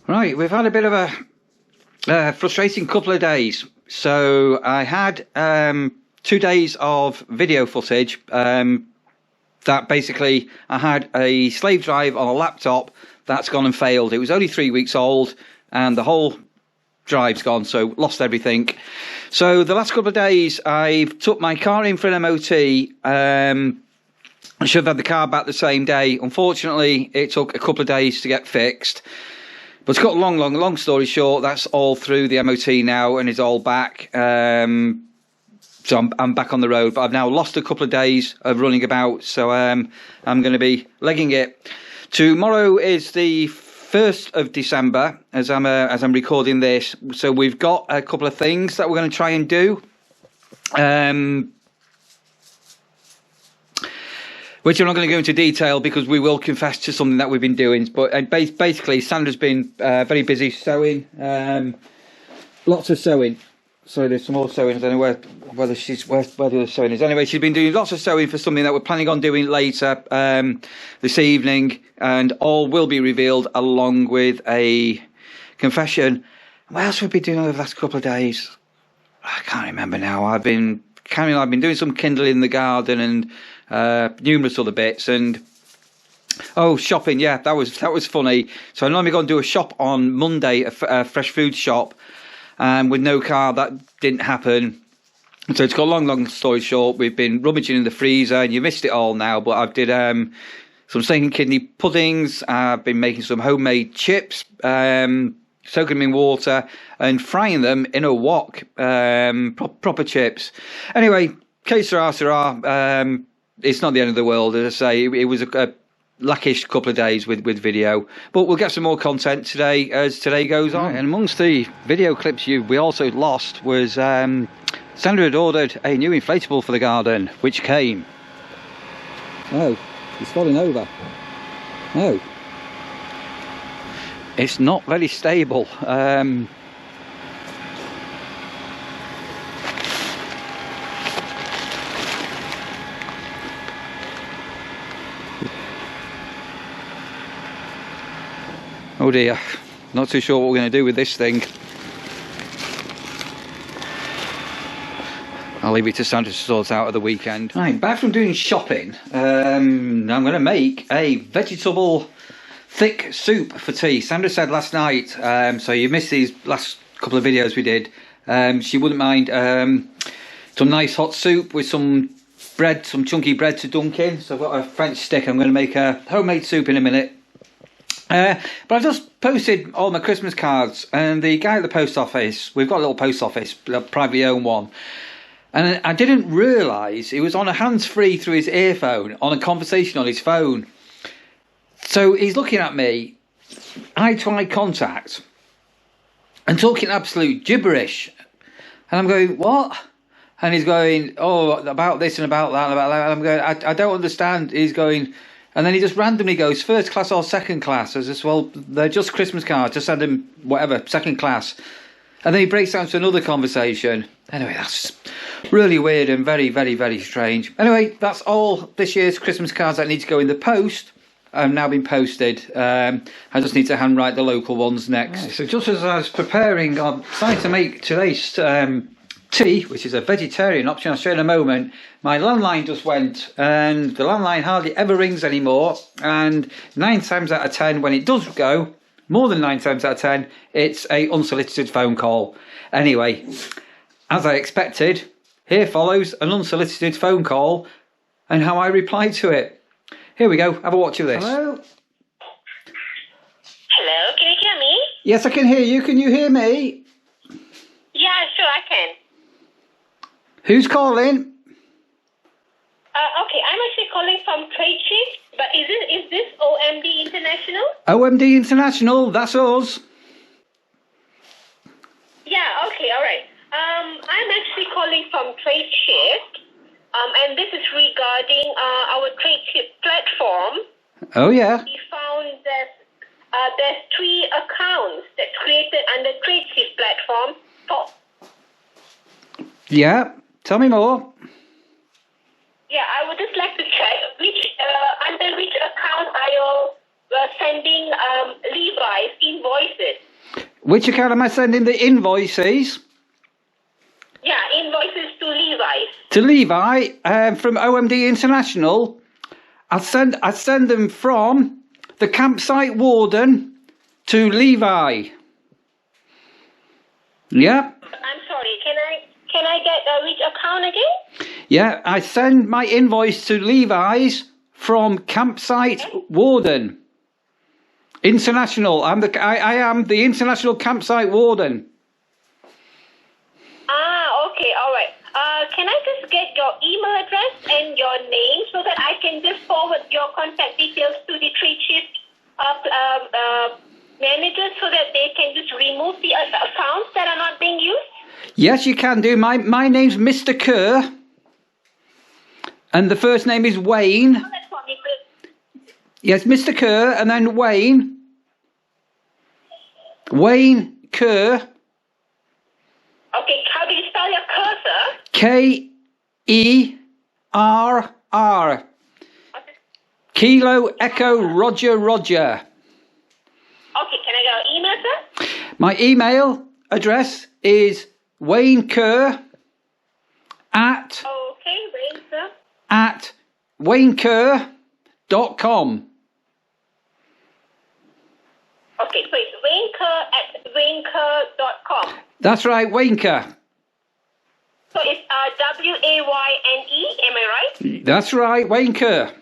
Right, we've had a bit of a frustrating couple of days. So I had 2 days of video footage that basically I had a slave drive on a laptop that's gone and failed. It was only 3 weeks old and the whole drive's gone, so lost everything. So the last couple of days I took my car in for an MOT. I should have had the car back the same day. Unfortunately, it took a couple of days to get fixed. But to cut a long story short, that's all through the MOT now and is all back. So I'm back on the road, but I've now lost a couple of days of running about. So I'm going to be legging it. Tomorrow is the 1st of December as I'm recording this. So we've got a couple of things that we're going to try and do. Which I'm not going to go into detail because we will confess to something that we've been doing. But basically, Sandra's been very busy sewing. Lots of sewing. So there's some more sewing. I don't know where the other sewing is. Anyway, she's been doing lots of sewing for something that we're planning on doing later this evening. And all will be revealed along with a confession. What else have we been doing over the last couple of days? I can't remember now. I've been doing some kindling in the garden and numerous other bits, and shopping. Yeah, that was funny. So I normally go and do a shop on Monday, a fresh food shop, with no car. That didn't happen. So it's got a long story short. We've been rummaging in the freezer, and you missed it all now. But I did some steak and kidney puddings. I've been making some homemade chips, soaking them in water and frying them in a wok, proper chips. Anyway, que sera. It's not the end of the world, as I say. It was a lackish couple of days with video, but we'll get some more content today as today goes on. And amongst the video clips we also lost was Sandra had ordered a new inflatable for the garden, which came. Oh, it's falling over. Oh, it's not very stable. Oh dear, not too sure what we're going to do with this thing. I'll leave it to Sandra to sort out at the weekend. Right, back from doing shopping. I'm going to make a vegetable thick soup for tea. Sandra said last night, so you missed these last couple of videos we did. She wouldn't mind some nice hot soup with some bread, some chunky bread to dunk in. So I've got a French stick. I'm going to make a homemade soup in a minute. But I just posted all my Christmas cards, and the guy at the post office, we've got a little post office, a privately owned one, and I didn't realise he was on a hands-free through his earphone on a conversation on his phone. So he's looking at me, eye-to-eye contact, and talking absolute gibberish. And I'm going, what? And he's going, oh, about this and about that and about that. And I'm going, I don't understand. He's going... And then he just randomly goes, first class or second class? I says, well, they're just Christmas cards. Just send him whatever, second class. And then he breaks down to another conversation. Anyway, that's really weird and very, very, very strange. Anyway, that's all this year's Christmas cards that need to go in the post. Have now been posted. I just need to handwrite the local ones next. Right, so just as I was preparing, I'm trying to make today's tea, which is a vegetarian option. I'll show you in a moment. My landline just went, and the landline hardly ever rings anymore, and 9 times out of 10 when it does go, more than 9 times out of 10, it's a unsolicited phone call. Anyway, as I expected, here follows an unsolicited phone call and how I replied to it. Here we go, have a watch of this. Hello? Hello, can you hear me? Yes, I can hear you. Can you hear me? Yeah, sure, I can. Who's calling? Okay, I'm actually calling from Trade Shift, but is this OMD International? OMD International, that's us. Yeah, okay, all right. I'm actually calling from Trade Shift, and this is regarding our Trade Shift platform. Oh, yeah. We found that there's 3 accounts that's created under Trade Shift platform for... Yeah, tell me more. Yeah, I would just like to check under which account are your sending Levi's invoices. Which account am I sending the invoices? Yeah, invoices to Levi's. To Levi from OMD International. I send them from the campsite warden to Levi. Yeah. I'm sorry. Can I get which account again? Yeah, I send my invoice to Levi's from campsite warden. International. I am the international campsite warden. Okay, all right. Can I just get your email address and your name so that I can just forward your contact details to the trade shift managers so that they can just remove the accounts that are not being used? Yes, you can do. My name's Mr. Kerr, and the first name is Wayne. Oh, that's for me, please. Yes, Mr. Kerr, and then Wayne. Wayne Kerr. Okay, how do you spell your cursor? Kerr. Okay. Kilo Echo Roger Roger. Okay, can I get your email, sir? My email address is Wayne Kerr at Wayne, sir. at waynekerr.com. Okay, so it's Wayneker at wayneker.com. That's right, Wayne Kerr. So it's W-A-Y-N-E, am I right? That's right, Wayne Kerr.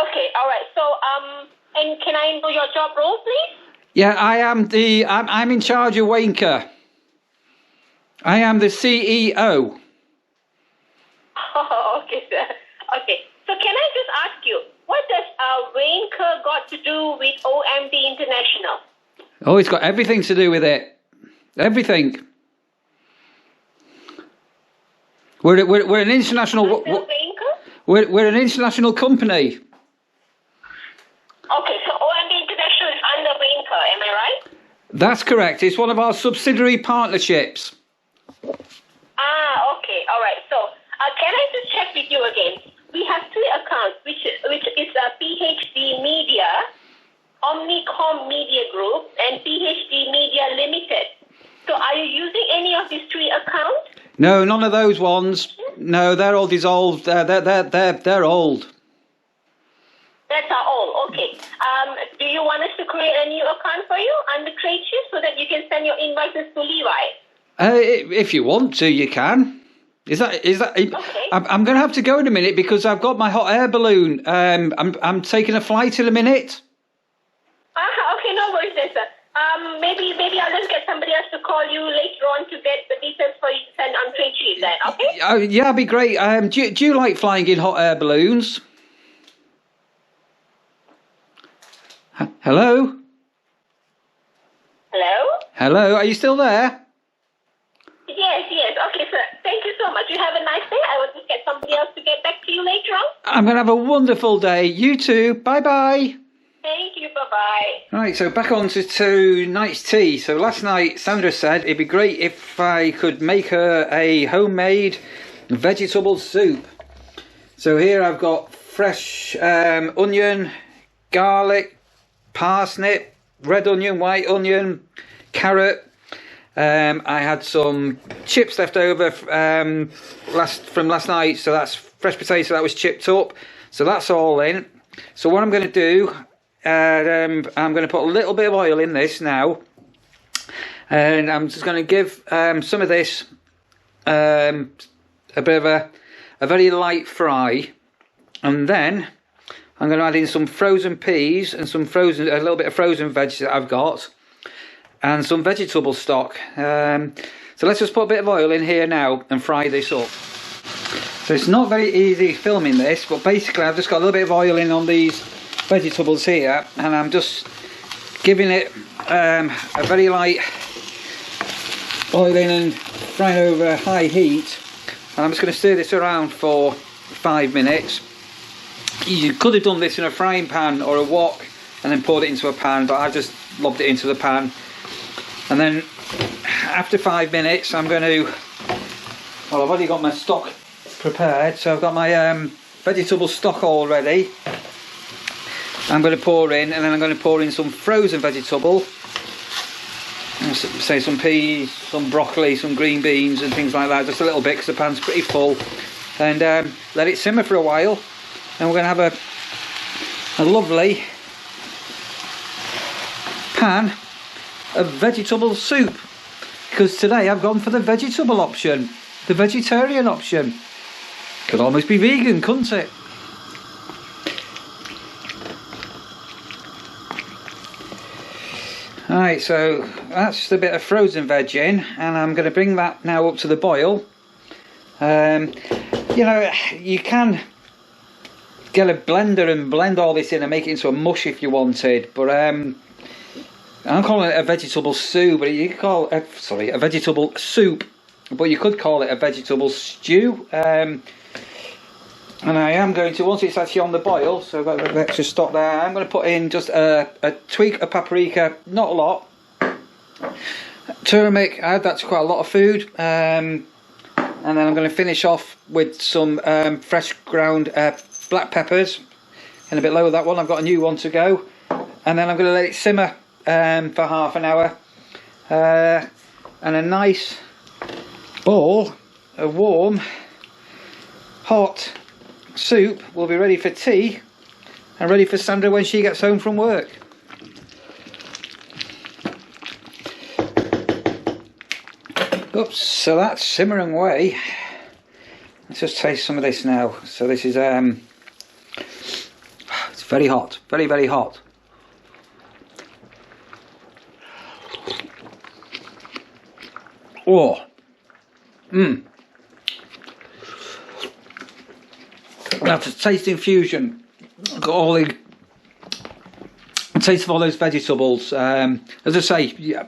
Okay, all right. So, and can I know your job role, please? Yeah, I'm in charge of Wayne Kerr. I am the CEO. Oh, okay, sir. Okay. So can I just ask you, what does Wayne Kerr got to do with OMD International? Oh, it's got everything to do with it. Everything. We're an international. We're an international company. Okay, so OMD International is under Wayne Kerr, am I right? That's correct. It's one of our subsidiary partnerships. Okay, all right. So can I just check with you again? We have 3 accounts, which is PhD Media, Omnicom Media Group, and PhD Media Limited. So are you using any of these 3 accounts? No, none of those ones. No, they're all dissolved. They're old. That's all. Okay. Do you want us to create a new account for you under Trade Shift so that you can send your invoices to Levi? If you want to, you can. Is that? Okay. I'm going to have to go in a minute because I've got my hot air balloon. I'm taking a flight in a minute. Okay, no worries then, sir. Maybe I'll just get somebody else to call you later on to get the details for you to send on Trade Shift then, okay? Yeah, that'd be great. Do you like flying in hot air balloons? Hello? Hello? Hello, are you still there? Yes. Okay, sir. Thank you so much. You have a nice day. I will just get somebody else to get back to you later on. I'm going to have a wonderful day. You too. Bye-bye. Thank you. Bye-bye. Right, so back on to tonight's tea. So last night, Sandra said it'd be great if I could make her a homemade vegetable soup. So here I've got fresh onion, garlic, parsnip, red onion, white onion, carrot. I had some chips left over from last night, so that's fresh potato that was chipped up. So that's all in. So what I'm going to do, I'm going to put a little bit of oil in this now, and I'm just going to give some of this a bit of a very light fry, and then I'm going to add in some frozen peas and a little bit of frozen veg that I've got, and some vegetable stock. So let's just put a bit of oil in here now and fry this up. So it's not very easy filming this, but basically I've just got a little bit of oil in on these vegetables here, and I'm just giving it a very light oil in and frying over high heat, and I'm just going to stir this around for 5 minutes. You could have done this in a frying pan or a wok and then poured it into a pan, but I just lobbed it into the pan. And then after 5 minutes I'm going to, well, I've already got my stock prepared, so I've got my vegetable stock all ready. I'm going to pour in, and then I'm going to pour in some frozen vegetable. Say some peas, some broccoli, some green beans and things like that, just a little bit because the pan's pretty full, and let it simmer for a while. And we're going to have a lovely pan of vegetable soup, because today I've gone for the vegetable option, the vegetarian option. Could almost be vegan, couldn't it? Right, so that's the bit of frozen veg in, and I'm going to bring that now up to the boil. You know, you can get a blender and blend all this in and make it into a mush if you wanted, but I'm calling it a vegetable soup, but you could call it, sorry, a vegetable soup, but you could call it a vegetable stew. And I am going to, once it's actually on the boil, so I've got the extra stock there, I'm going to put in just a tweak of paprika, not a lot. Turmeric, I add that to quite a lot of food. And then I'm going to finish off with some fresh ground black peppers. And a bit lower that one, I've got a new one to go. And then I'm going to let it simmer for half an hour. And a nice bowl of warm, hot soup will be ready for tea and ready for Sandra when she gets home from work. Oops, so that's simmering away. Let's just taste some of this now. So this is it's very hot, very, very hot. Oh, that's a tasty infusion. Got all the taste of all those vegetables. As I say, yeah,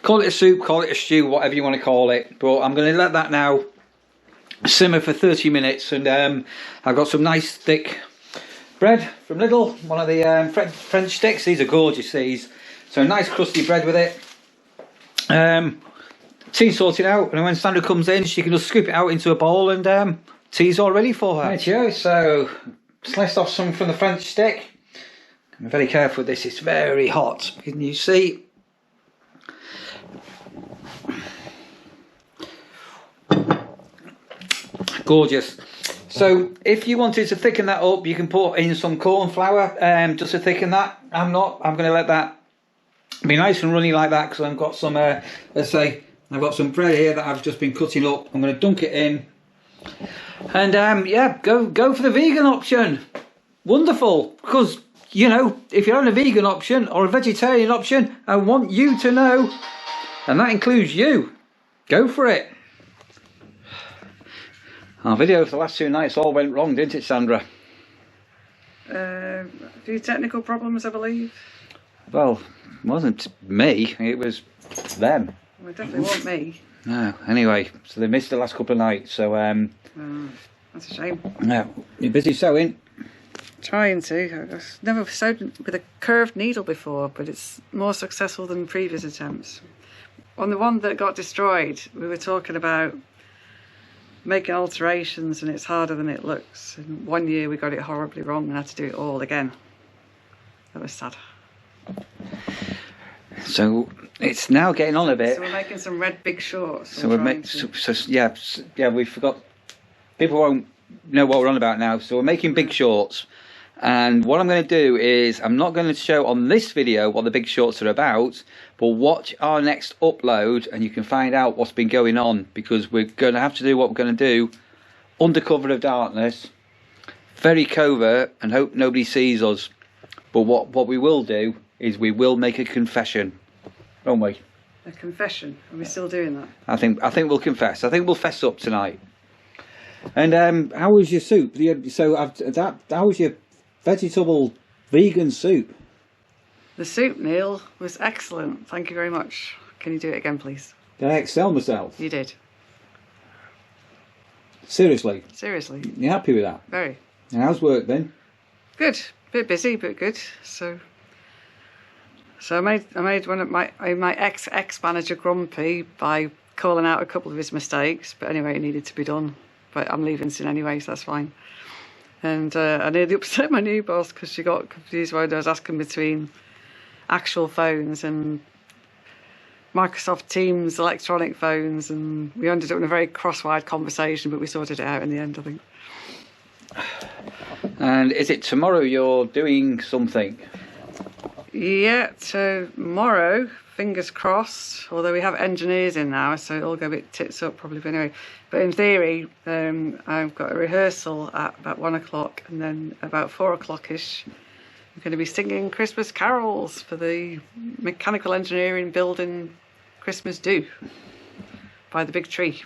call it a soup, call it a stew, whatever you want to call it. But I'm going to let that now simmer for 30 minutes. And I've got some nice thick bread from Lidl, one of the French sticks. These are gorgeous, these. So nice crusty bread with it. Tea sorted out, and when Sandra comes in, she can just scoop it out into a bowl, and tea's all ready for her. Right, Joe, so sliced off some from the French stick. I'm very careful with this, it's very hot. Can you see? Gorgeous. So if you wanted to thicken that up, you can put in some corn flour just to thicken that. I'm going to let that be nice and runny like that, because I've got some, let's say, I've got some bread here that I've just been cutting up. I'm going to dunk it in. And yeah, go for the vegan option. Wonderful, because you know, if you're on a vegan option or a vegetarian option, I want you to know, and that includes you. Go for it. Our video for the last 2 nights all went wrong, didn't it, Sandra? A few technical problems, I believe. Well, it wasn't me, it was them. Well, it definitely wasn't me. No, anyway, so they missed the last couple of nights, so that's a shame. Yeah, you're busy sewing? Trying to. I've never sewed with a curved needle before, but it's more successful than previous attempts. On the one that got destroyed, we were talking about making alterations, and it's harder than it looks. And one year we got it horribly wrong and had to do it all again. That was sad. So it's now getting on a bit. So we're making some red big shorts. So we're making, yeah, we forgot. People won't know what we're on about now. So we're making big shorts, and what I'm going to do is I'm not going to show on this video what the big shorts are about, but watch our next upload and you can find out what's been going on, because we're going to have to do what we're going to do under cover of darkness, very covert, and hope nobody sees us. But what we will do is we will make a confession, won't we? A confession? Are we still doing that? I think we'll confess. I think we'll fess up tonight. And how was your soup? How was your vegetable vegan soup? The soup, Neil, was excellent. Thank you very much. Can you do it again, please? Did I excel myself? You did. Seriously? Seriously. You happy with that? Very. And how's work been? Good. Bit busy, but good. So I made one of my ex-manager grumpy by calling out a couple of his mistakes. But anyway, it needed to be done. But I'm leaving soon anyway, so that's fine. And I nearly upset my new boss because she got confused when I was asking between actual phones and Microsoft Teams electronic phones, and we ended up in a very cross-wired conversation, but we sorted it out in the end, I think. And is it tomorrow you're doing something? Yeah, tomorrow, fingers crossed, although we have engineers in now, so it'll go a bit tits up probably, but anyway. But in theory, I've got a rehearsal at about 1 o'clock, and then about 4 o'clock-ish, we're going to be singing Christmas carols for the mechanical engineering building Christmas do by the big tree.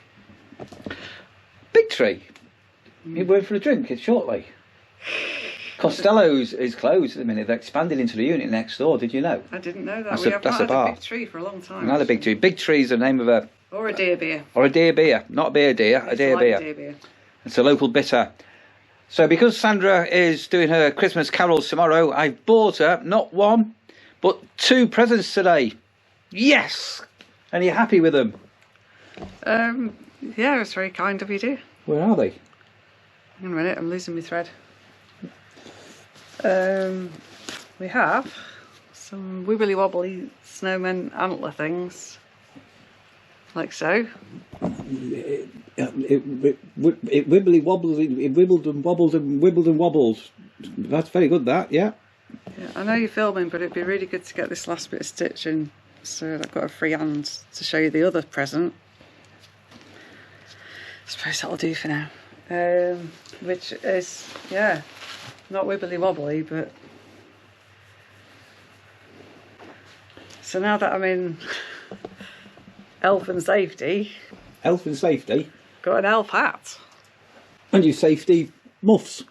Big tree? You're going for a drink shortly? Costello's is closed at the minute. They're expanding into the unit next door. Did you know? I didn't know that. That's We have not had bar. a big tree for a long time. Another big tree. Big tree's the name of a... Or a deer beer. Or a deer beer. Not a beer deer, a It's deer like beer. a deer beer. It's a local bitter. So because Sandra is doing her Christmas carols tomorrow, I've bought her not one, but 2 presents today. Yes! And are you happy with them? Yeah, it's very kind of you, dear. Where are they? Hang on a minute, I'm losing my thread. We have some wibbly wobbly snowman antler things, like so. It wibbly wobbled, it wibbled and wobbled and wibbled and wobbled. That's very good, that, yeah. Yeah, I know you're filming, but it'd be really good to get this last bit of stitching so I've got a free hand to show you the other present. I suppose that'll do for now. Which is, yeah, not wibbly wobbly, but... So now that I'm in elf and safety... Elf and safety. Got an elf hat. And your safety muffs.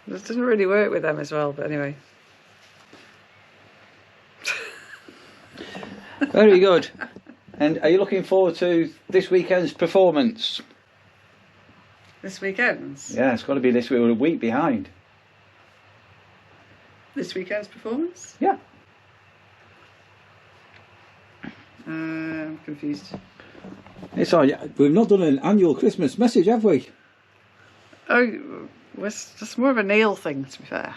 This doesn't really work with them as well, but anyway. Very good. And are you looking forward to this weekend's performance? This weekend's? Yeah, it's got to be this week. We're a week behind. This weekend's performance? Yeah. I'm confused. It's all, we've not done an annual Christmas message, have we? Oh, it's just more of a Neil thing, to be fair.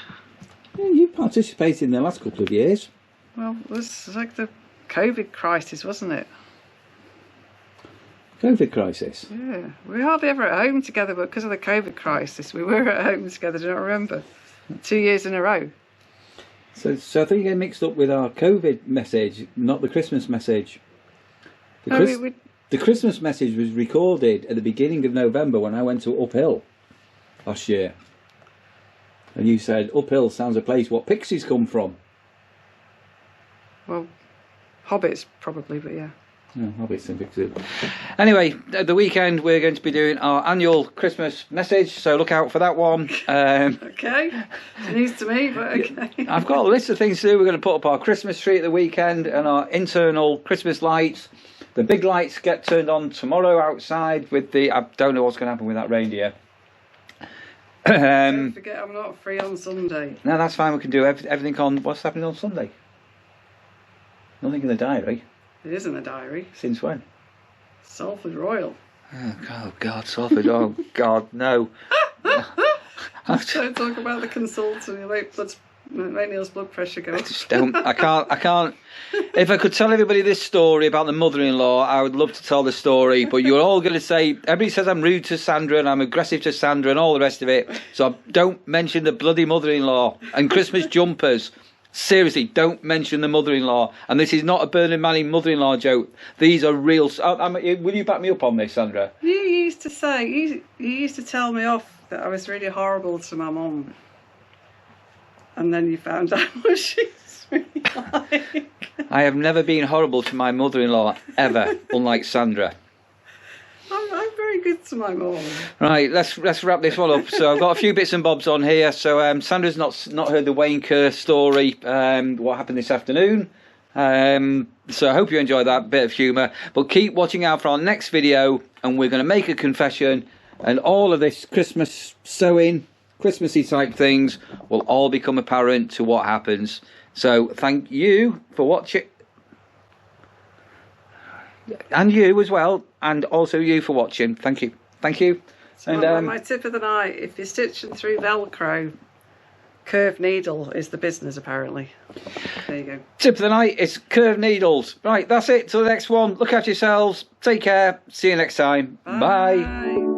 Yeah, you participated in the last couple of years. Well, it was like the COVID crisis, wasn't it? COVID crisis? Yeah. We were hardly ever at home together, but because of the COVID crisis, we were at home together, do you not remember? 2 years in a row. So I think you get mixed up with our COVID message, not the Christmas message. The Christmas message was recorded at the beginning of November when I went to Uphill last year. And you said, Uphill sounds a place what pixies come from. Well, hobbits probably, but yeah. No, hobbits and pixies. Anyway, at the weekend we're going to be doing our annual Christmas message, so look out for that one. Okay, it's news to me, but okay. I've got a list of things to do. We're going to put up our Christmas tree at the weekend and our internal Christmas lights. The big lights get turned on tomorrow outside with the... I don't know what's going to happen with that reindeer. Don't forget I'm not free on Sunday. No, that's fine. We can do everything on... What's happening on Sunday? Nothing in the diary. It isn't a diary. Since when? Salford Royal. Oh God, Salford. Oh God, no. Don't talk about the consultant. You make Neil's blood pressure go I up. just don't. I can't. If I could tell everybody this story about the mother-in-law, I would love to tell the story. But you're all going to say, everybody says I'm rude to Sandra and I'm aggressive to Sandra and all the rest of it. So don't mention the bloody mother-in-law and Christmas jumpers. Seriously, don't mention the mother-in-law. And this is not a Bernard Manning mother-in-law joke. These are real... will you back me up on this, Sandra? You used to say, you used to tell me off that I was really horrible to my mum. And then you found out what she's really like. I have never been horrible to my mother-in-law, ever, unlike Sandra. I'm very good to my mum. Right, let's wrap this one up. So I've got a few bits and bobs on here. So Sandra's not heard the Wayne Kerr story, what happened this afternoon. So I hope you enjoyed that bit of humour. But keep watching out for our next video, and we're going to make a confession, and all of this Christmas sewing, Christmassy type things will all become apparent to what happens. So thank you for watching. And you as well, and also you for watching. Thank you. Thank you. So And my tip of the night, if you're stitching through Velcro, curved needle is the business, apparently. There you go. tip of the night is curved needles. Right, that's it. Till the next one. Look after yourselves. Take care. See you next time. Bye. Bye.